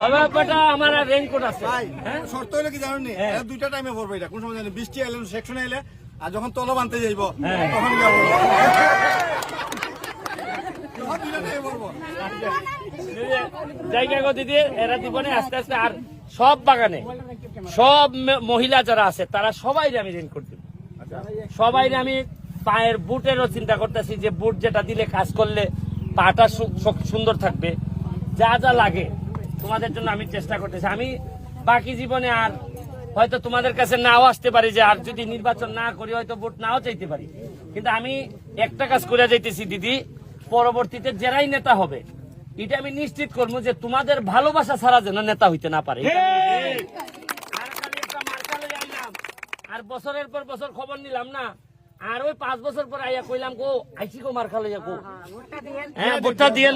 আমার রেইনকোট আছে। শর্ত হলে কি জানেন দুইটা টাইমে পড়বো এটা কোন সময় জানি বৃষ্টি এলে সেকশনে এলে আর যখন তল বানতে যাইব তখন যাবো জায়গা গো দিদি এরা জীবনে আস্তে আস্তে আর সব বাগানে সব মহিলা যারা আছে তারা সবাই আমি রেইনকোট দিব। সবাই আমি পায়ের বুটেরও চিন্তা করতেছি যে বুট যেটা দিলে কাজ করলে পাটা সুন্দর থাকবে। যা যা লাগে তোমাদের জন্য আমি চেষ্টা করতেছি। আমি বাকি জীবনে আর হয়তো তোমাদের কাছে নাও আসতে পারি, যে আর যদি নির্বাচন না করি হয়তো ভোট নাও চাইতে পারি, কিন্তু আমি একটা কাজ করে যাইতেছি দিদি, পরবর্তীতে যারাই নেতা হবে এটা আমি নিশ্চিত করবো যে তোমাদের ভালোবাসা ছাড়া যেন নেতা হইতে না পারে। আর বছরের পর বছর খবর নিলাম না, আর ওই 5 বছর পর আইয়া কইলাম গো আইসি গো মার্কা লইয়া গো, হ্যাঁ ভোটটা দিয়েন।